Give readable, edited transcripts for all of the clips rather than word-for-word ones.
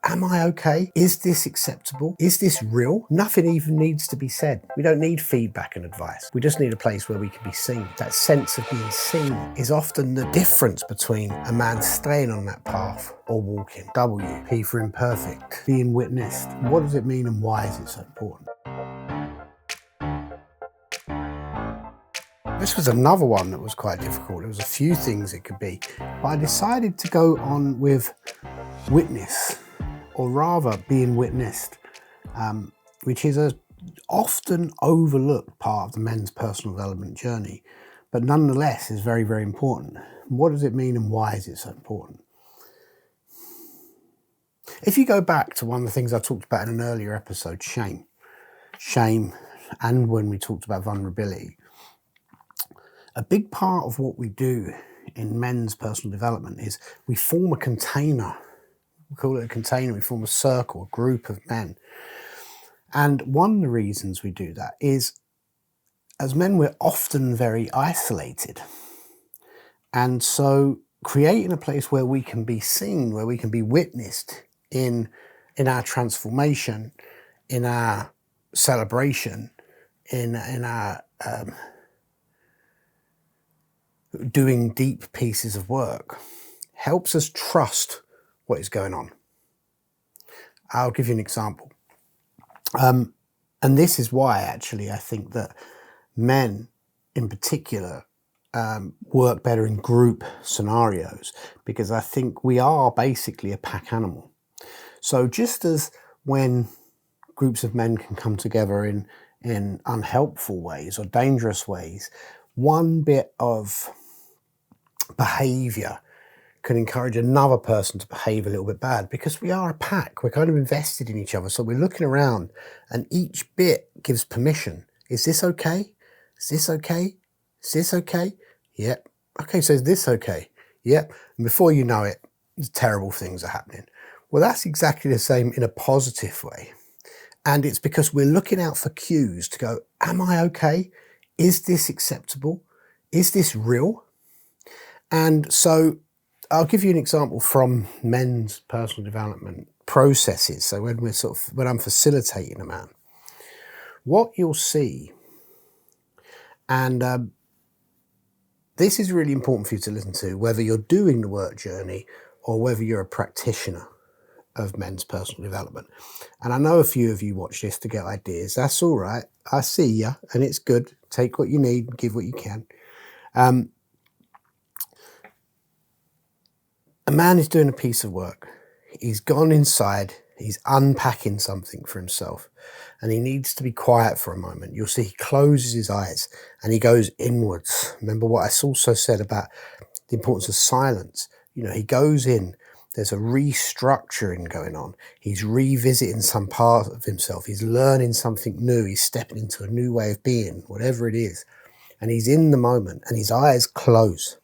am I okay? Is this acceptable? Is this real? Nothing even needs to be said. We don't need feedback and advice. We just need a place where we can be seen. That sense of being seen is often the difference between a man staying on that path or walking. W, P for imperfect, being witnessed. What does it mean and why is it so important? This was another one that was quite difficult. There was a few things it could be, but I decided to go on with witness, or rather being witnessed, which is a often overlooked part of the men's personal development journey, but nonetheless is very, very important. What does it mean and why is it so important? If you go back to one of the things I talked about in an earlier episode, shame, and when we talked about vulnerability, a big part of what we do in men's personal development is we form a container. We call it a container. We form a circle, a group of men. And one of the reasons we do that is, as men, we're often very isolated. And so creating a place where we can be seen, where we can be witnessed in our transformation, in our celebration, in our doing deep pieces of work, helps us trust what is going on. I'll give you an example. And this is why actually I think that men in particular work better in group scenarios, because I think we are basically a pack animal. So just as when groups of men can come together in unhelpful ways or dangerous ways, one bit of behavior can encourage another person to behave a little bit bad, because we are a pack. We're kind of invested in each other. So we're looking around and each bit gives permission. Is this okay? Is this okay? Is this okay? Yep. Okay, so is this okay? Yep. And before you know it, terrible things are happening. Well, that's exactly the same in a positive way. And it's because we're looking out for cues to go, am I okay? Is this acceptable? Is this real? And so I'll give you an example from men's personal development processes. So when I'm facilitating a man, what you'll see, and this is really important for you to listen to, whether you're doing the work journey or whether you're a practitioner of men's personal development. And I know a few of you watch this to get ideas. That's all right. I see ya, and it's good. Take what you need, give what you can. A man is doing a piece of work. He's gone inside, he's unpacking something for himself, and he needs to be quiet for a moment. You'll see he closes his eyes and he goes inwards. Remember what I also said about the importance of silence. You know, he goes in, there's a restructuring going on. He's revisiting some part of himself. He's learning something new. He's stepping into a new way of being, whatever it is. And he's in the moment and his eyes close.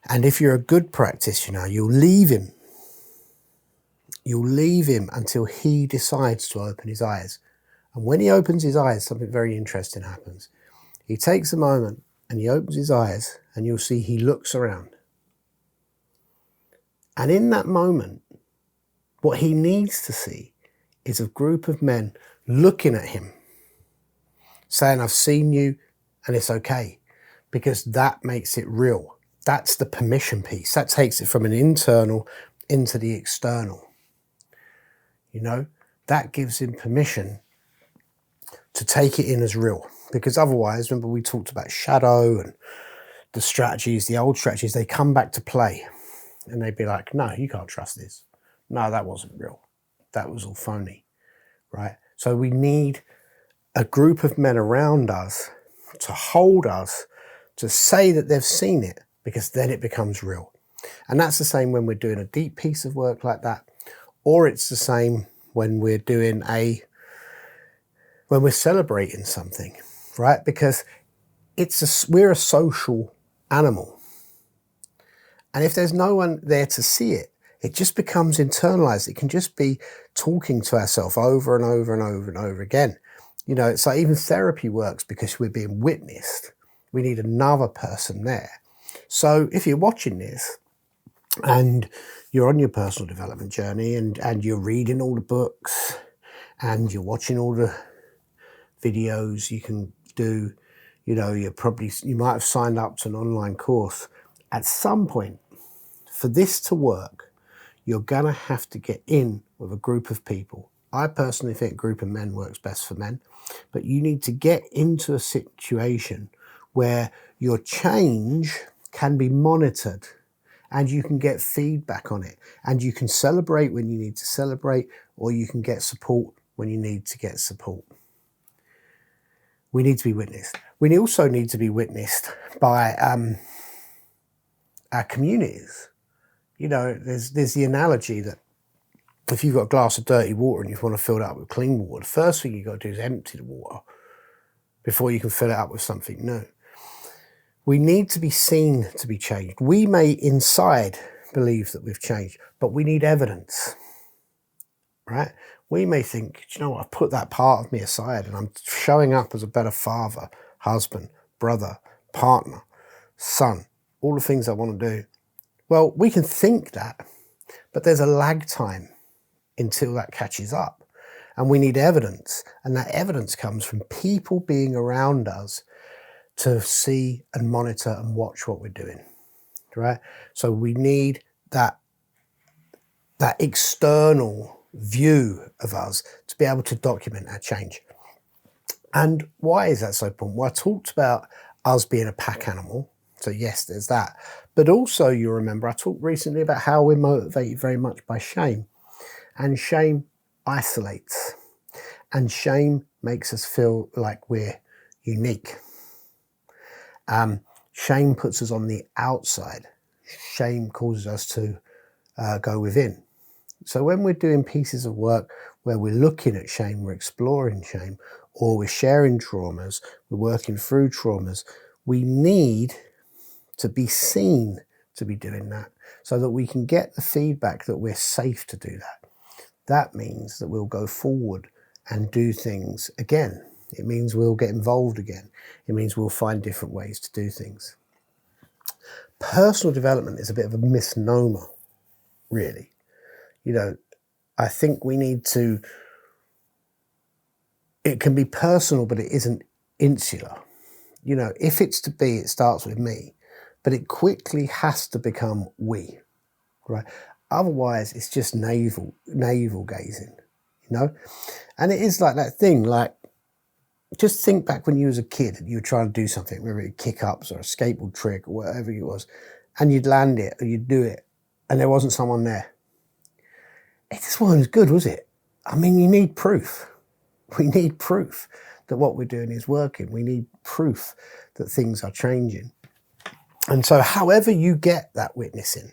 And if you're a good practitioner, you'll leave him. You'll leave him until he decides to open his eyes. And when he opens his eyes, something very interesting happens. He takes a moment and he opens his eyes, and you'll see he looks around. And in that moment, what he needs to see is a group of men looking at him, saying, I've seen you and it's okay, because that makes it real. That's the permission piece. That takes it from an internal into the external. You know, that gives him permission to take it in as real. Because otherwise, remember we talked about shadow and the strategies, the old strategies, they come back to play. And they'd be like, no, you can't trust this. No, that wasn't real. That was all phony, right? So we need a group of men around us to hold us, to say that they've seen it, because then it becomes real. And that's the same when we're doing a deep piece of work like that, or it's the same when we're doing when we're celebrating something, right? Because we're a social animal. And if there's no one there to see it, it just becomes internalized. It can just be talking to ourselves over and over and over and over again. You know, it's like even therapy works because we're being witnessed. We need another person there. So if you're watching this and you're on your personal development journey and you're reading all the books and you're watching all the videos you can do, you know, you might have signed up to an online course. At some point, for this to work, you're going to have to get in with a group of people. I personally think a group of men works best for men, but you need to get into a situation where your change can be monitored and you can get feedback on it, and you can celebrate when you need to celebrate, or you can get support when you need to get support. We need to be witnessed. We also need to be witnessed by our communities. You know, there's the analogy that if you've got a glass of dirty water and you want to fill it up with clean water, the first thing you've got to do is empty the water before you can fill it up with something new. We need to be seen to be changed. We may inside believe that we've changed, but we need evidence, right? We may think, you know what, I've put that part of me aside and I'm showing up as a better father, husband, brother, partner, son, all the things I want to do. Well, we can think that, but there's a lag time until that catches up. And we need evidence. And that evidence comes from people being around us to see and monitor and watch what we're doing, right? So we need that external view of us to be able to document our change. And why is that so important? Well, I talked about us being a pack animal. So yes, there's that. But also, you remember, I talked recently about how we're motivated very much by shame. And shame isolates. And shame makes us feel like we're unique. Shame puts us on the outside. Shame causes us to go within. So when we're doing pieces of work where we're looking at shame, we're exploring shame, or we're sharing traumas, we're working through traumas, we need to be seen to be doing that so that we can get the feedback that we're safe to do that. That means that we'll go forward and do things again. It means we'll get involved again. It means we'll find different ways to do things. Personal development is a bit of a misnomer, really. You know, I think we need to, it can be personal, but it isn't insular. You know, if it's to be, it starts with me, but it quickly has to become we, right? Otherwise, it's just navel gazing, you know? And it is like that thing, like, just think back when you was a kid and you were trying to do something, whether it kick-ups or a skateboard trick or whatever it was, and you'd land it or you'd do it, and there wasn't someone there. It just wasn't as good, was it? I mean, you need proof. We need proof that what we're doing is working. We need proof that things are changing. And so however you get that witnessing,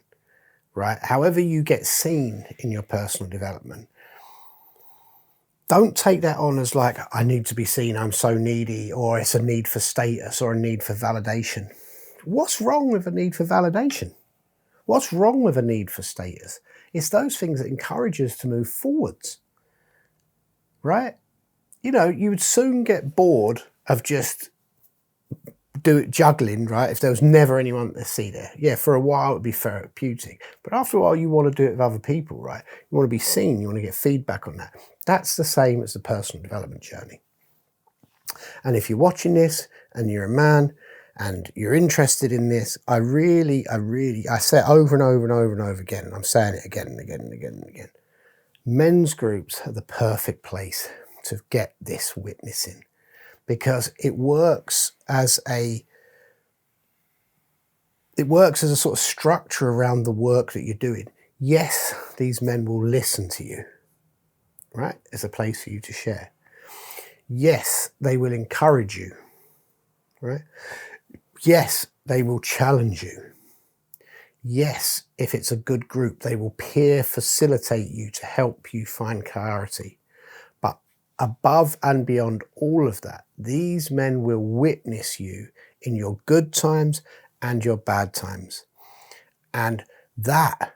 right, however you get seen in your personal development, don't take that on as like, I need to be seen, I'm so needy, or it's a need for status or a need for validation. What's wrong with a need for validation? What's wrong with a need for status? It's those things that encourage us to move forwards, right? You know, you would soon get bored of just juggling, right? If there was never anyone to see there. Yeah, for a while it'd be therapeutic. But after a while you want to do it with other people, right? You want to be seen, you want to get feedback on that. That's the same as the personal development journey. And if you're watching this and you're a man and you're interested in this, I say it over and over and over and over again, and I'm saying it again and again and again and again. Men's groups are the perfect place to get this witnessing, because it works as a sort of structure around the work that you're doing. Yes, these men will listen to you, right? It's a place for you to share. Yes, they will encourage you, right? Yes, they will challenge you. Yes, if it's a good group, they will peer facilitate you to help you find clarity. But above and beyond all of that, these men will witness you in your good times and your bad times. And that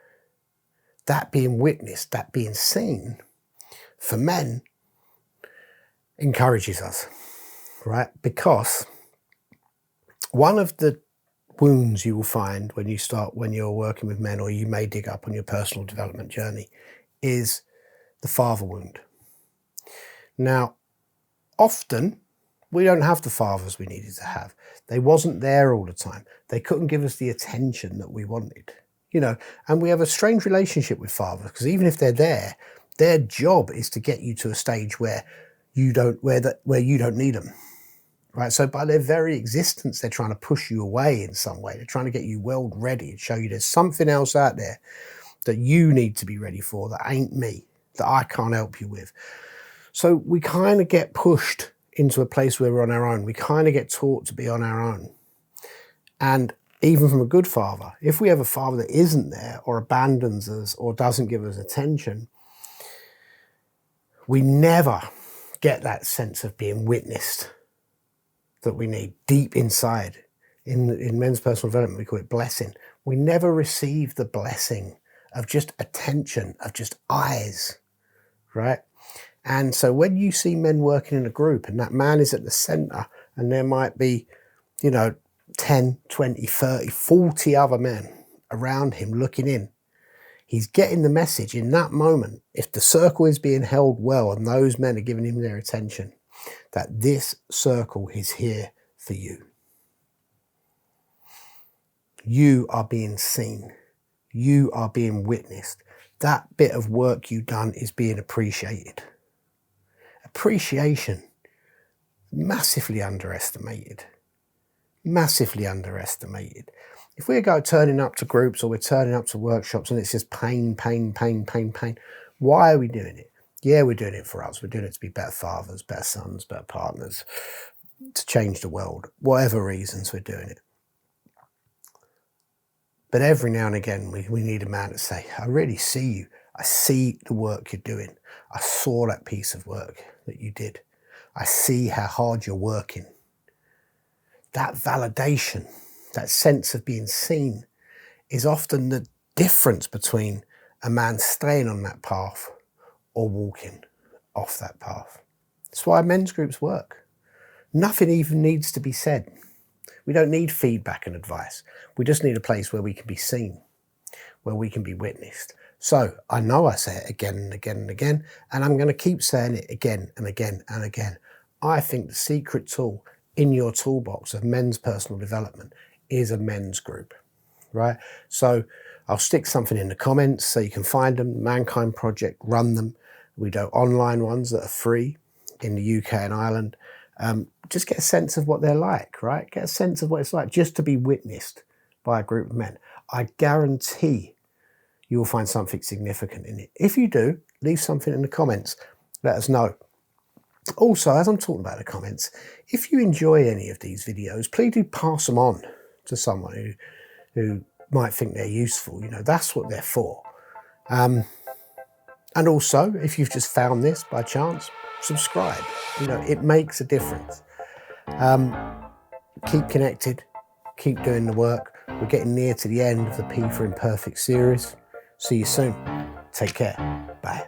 being witnessed, that being seen, for men, encourages us, right? Because one of the wounds you will find when you're working with men, or you may dig up on your personal development journey, is the father wound. Now, often we don't have the fathers we needed to have. They wasn't there all the time. They couldn't give us the attention that we wanted, and we have a strange relationship with fathers, because even if they're there, their job is to get you to a stage where you don't need them. Right, so by their very existence, they're trying to push you away in some way. They're trying to get you world ready and show you there's something else out there that you need to be ready for, that ain't me, that I can't help you with. So we kind of get pushed into a place where we're on our own. We kind of get taught to be on our own. And even from a good father, if we have a father that isn't there, or abandons us, or doesn't give us attention, we never get that sense of being witnessed that we need deep inside. In men's personal development, we call it blessing. We never receive the blessing of just attention, of just eyes, right? And so when you see men working in a group and that man is at the center, and there might be, 10, 20, 30, 40 other men around him looking in, he's getting the message in that moment. If the circle is being held well and those men are giving him their attention, that this circle is here for you. You are being seen. You are being witnessed. That bit of work you've done is being appreciated. Appreciation, massively underestimated. Massively underestimated. If we go turning up to groups, or we're turning up to workshops, and it's just pain, pain, pain, pain, pain, why are we doing it? Yeah, we're doing it for us. We're doing it to be better fathers, better sons, better partners, to change the world, whatever reasons we're doing it. But every now and again, we need a man to say, I really see you. I see the work you're doing. I saw that piece of work that you did. I see how hard you're working. That validation, that sense of being seen, is often the difference between a man staying on that path or walking off that path. That's why men's groups work. Nothing even needs to be said. We don't need feedback and advice. We just need a place where we can be seen, where we can be witnessed. So I know I say it again and again and again, and I'm going to keep saying it again and again and again. I think the secret tool in your toolbox of men's personal development is a men's group, right? So I'll stick something in the comments so you can find them. Mankind Project run them. We do online ones that are free in the UK and Ireland. Just get a sense of what they're like, right? Get a sense of what it's like just to be witnessed by a group of men. I guarantee you will find something significant in it. If you do, leave something in the comments. Let us know. Also, as I'm talking about the comments, if you enjoy any of these videos, please do pass them on to someone who might think they're useful. That's what they're for. And also, if you've just found this by chance, subscribe. It makes a difference. Keep connected. Keep doing the work. We're getting near to the end of the P for Imperfect series. See you soon. Take care. Bye.